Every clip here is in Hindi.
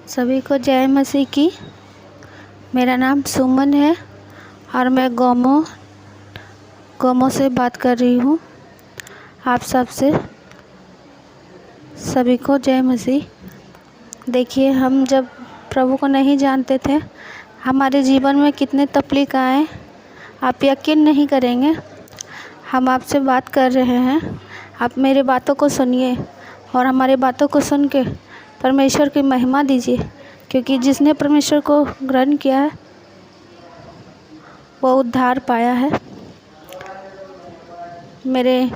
सभी को जय मसीह की। मेरा नाम सुमन है और मैं गोमो से बात कर रही हूँ। आप सबसे सभी को जय मसीह। देखिए, हम जब प्रभु को नहीं जानते थे, हमारे जीवन में कितने तकलीफ आए, आप यकीन नहीं करेंगे। हम आपसे बात कर रहे हैं, आप मेरी बातों को सुनिए और हमारी बातों को सुन के परमेश्वर की महिमा दीजिए, क्योंकि जिसने परमेश्वर को ग्रहण किया है वो उद्धार पाया है। मेरे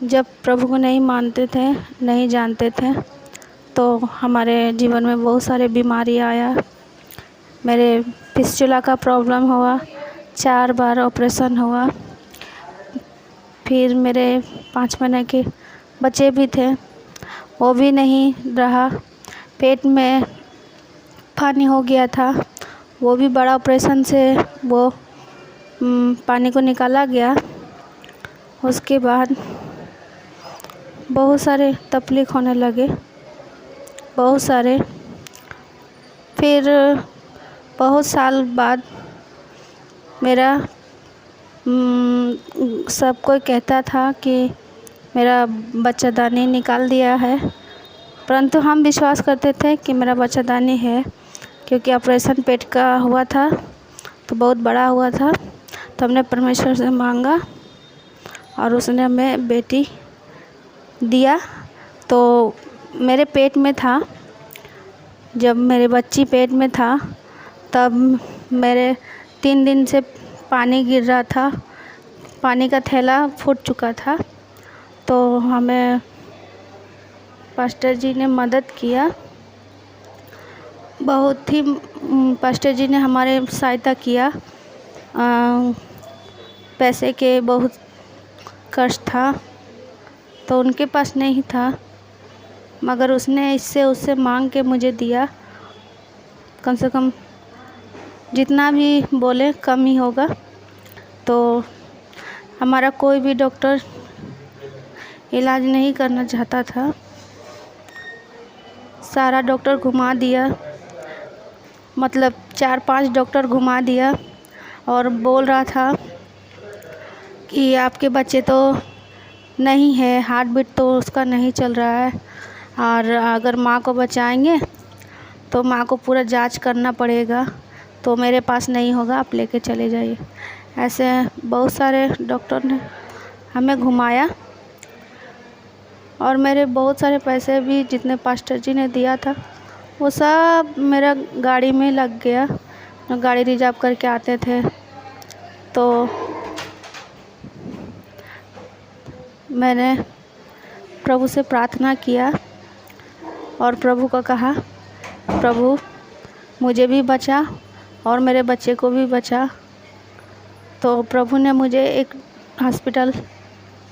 जब प्रभु को नहीं मानते थे, नहीं जानते थे, तो हमारे जीवन में बहुत सारे बीमारी आया। मेरे फिस्टुला का प्रॉब्लम हुआ, 4 बार ऑपरेशन हुआ। फिर मेरे 5 महीने के बच्चे भी थे, वो भी नहीं रहा। पेट में पानी हो गया था, वो भी बड़ा ऑपरेशन से वो पानी को निकाला गया। उसके बाद बहुत सारे तकलीफ होने लगे, बहुत सारे। फिर बहुत साल बाद मेरा सब कोई कहता था कि मेरा बच्चादानी निकाल दिया है, परंतु हम विश्वास करते थे कि मेरा बच्चादानी है, क्योंकि ऑपरेशन पेट का हुआ था तो बहुत बड़ा हुआ था। तो हमने परमेश्वर से मांगा और उसने हमें बेटी दिया। तो मेरे पेट में था, जब मेरे बच्ची पेट में था तब मेरे 3 दिन से पानी गिर रहा था, पानी का थैला फूट चुका था। तो हमें पास्टर जी ने मदद किया, बहुत ही। पास्टर जी ने हमारे सहायता किया। पैसे के बहुत कष्ट था, तो उनके पास नहीं था, मगर उसने उससे मांग के मुझे दिया। कम से कम जितना भी बोले कम ही होगा। तो हमारा कोई भी डॉक्टर इलाज नहीं करना चाहता था, सारा डॉक्टर घुमा दिया, मतलब 4-5 डॉक्टर घुमा दिया और बोल रहा था कि आपके बच्चे तो नहीं है, हार्ट बीट तो उसका नहीं चल रहा है, और अगर माँ को बचाएंगे तो माँ को पूरा जांच करना पड़ेगा, तो मेरे पास नहीं होगा, आप लेके चले जाइए। ऐसे बहुत सारे डॉक्टर ने हमें घुमाया और मेरे बहुत सारे पैसे भी जितने पास्टर जी ने दिया था वो सब मेरा गाड़ी में लग गया। गाड़ी रिजर्व करके आते थे, तो मैंने प्रभु से प्रार्थना किया और प्रभु को कहा, प्रभु मुझे भी बचा और मेरे बच्चे को भी बचा। तो प्रभु ने मुझे एक हॉस्पिटल,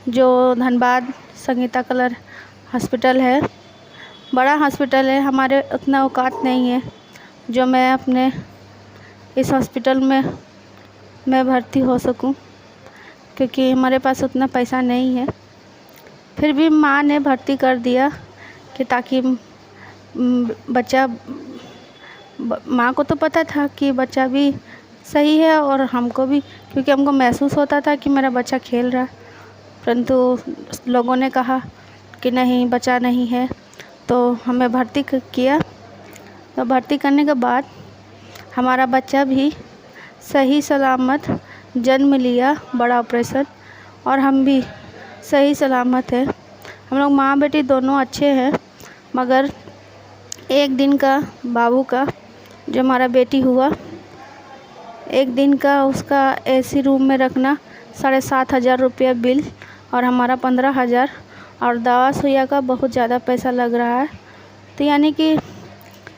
जो धनबाद संगीता कलर हॉस्पिटल है, बड़ा हॉस्पिटल है, हमारे उतना औकात नहीं है जो मैं अपने इस हॉस्पिटल में मैं भर्ती हो सकूं, क्योंकि हमारे पास उतना पैसा नहीं है। फिर भी माँ ने भर्ती कर दिया कि ताकि बच्चा, माँ को तो पता था कि बच्चा भी सही है और हमको भी, क्योंकि हमको महसूस होता था कि मेरा बच्चा खेल रहा है, परंतु लोगों ने कहा कि नहीं, बच्चा नहीं है। तो हमें भर्ती किया। तो भर्ती करने के बाद हमारा बच्चा भी सही सलामत जन्म लिया, बड़ा ऑपरेशन, और हम भी सही सलामत है। हम लोग माँ बेटी दोनों अच्छे हैं, मगर एक दिन का बाबू का, जो हमारा बेटी हुआ, एक दिन का उसका एसी रूम में रखना 7,500 रुपया बिल, और हमारा 15,000, और दवा सुइया का बहुत ज़्यादा पैसा लग रहा है। तो यानी कि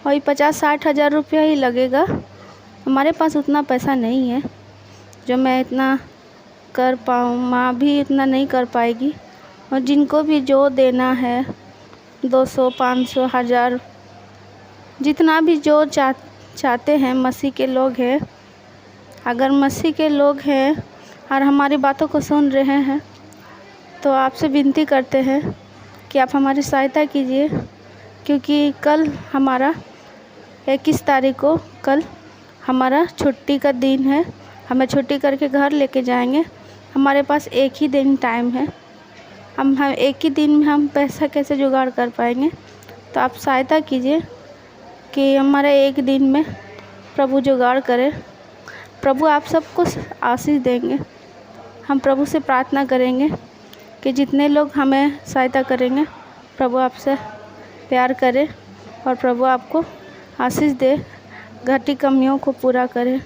वही 50-60 हज़ार रुपया ही लगेगा। हमारे पास उतना पैसा नहीं है जो मैं इतना कर पाऊँ, माँ भी इतना नहीं कर पाएगी। और जिनको भी जो देना है 200, 500, 1000, जितना भी जो चाहते हैं, मसीह के लोग हैं, अगर मसीह के लोग हैं और हमारी बातों को सुन रहे हैं, तो आपसे विनती करते हैं कि आप हमारी सहायता कीजिए, क्योंकि कल हमारा 21 तारीख को कल हमारा छुट्टी का दिन है, हमें छुट्टी करके घर लेके जाएंगे। हमारे पास एक ही दिन टाइम है, हम एक ही दिन में हम पैसा कैसे जुगाड़ कर पाएंगे। तो आप सहायता कीजिए कि हमारा एक दिन में प्रभु जुगाड़ करे। प्रभु आप सबको आशीष देंगे। हम प्रभु से प्रार्थना करेंगे कि जितने लोग हमें सहायता करेंगे, प्रभु आपसे प्यार करे और प्रभु आपको आशीष दे, घटी कमियों को पूरा करे।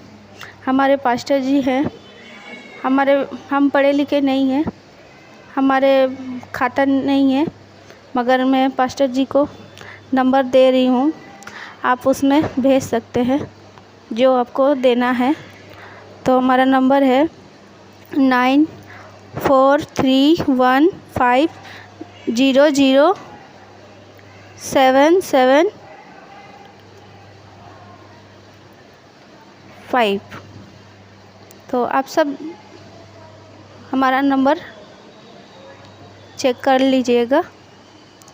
हमारे पास्टर जी हैं, हम पढ़े लिखे नहीं हैं, हमारे खाता नहीं है, मगर मैं पास्टर जी को नंबर दे रही हूँ, आप उसमें भेज सकते हैं जो आपको देना है। तो हमारा नंबर है 9431500775। तो आप सब हमारा नंबर चेक कर लीजिएगा।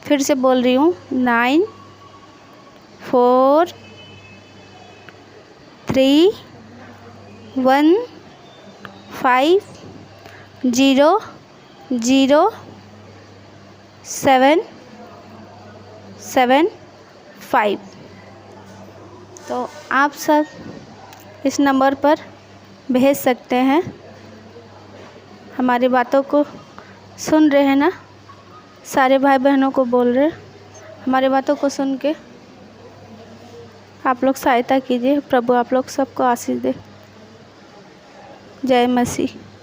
फिर से बोल रही हूँ 9431500775। तो आप सब इस नंबर पर भेज सकते हैं। हमारी बातों को सुन रहे हैं ना, सारे भाई बहनों को बोल रहे, हमारी बातों को सुन के आप लोग सहायता कीजिए। प्रभु आप लोग सबको आशीष दे। जय मसीह।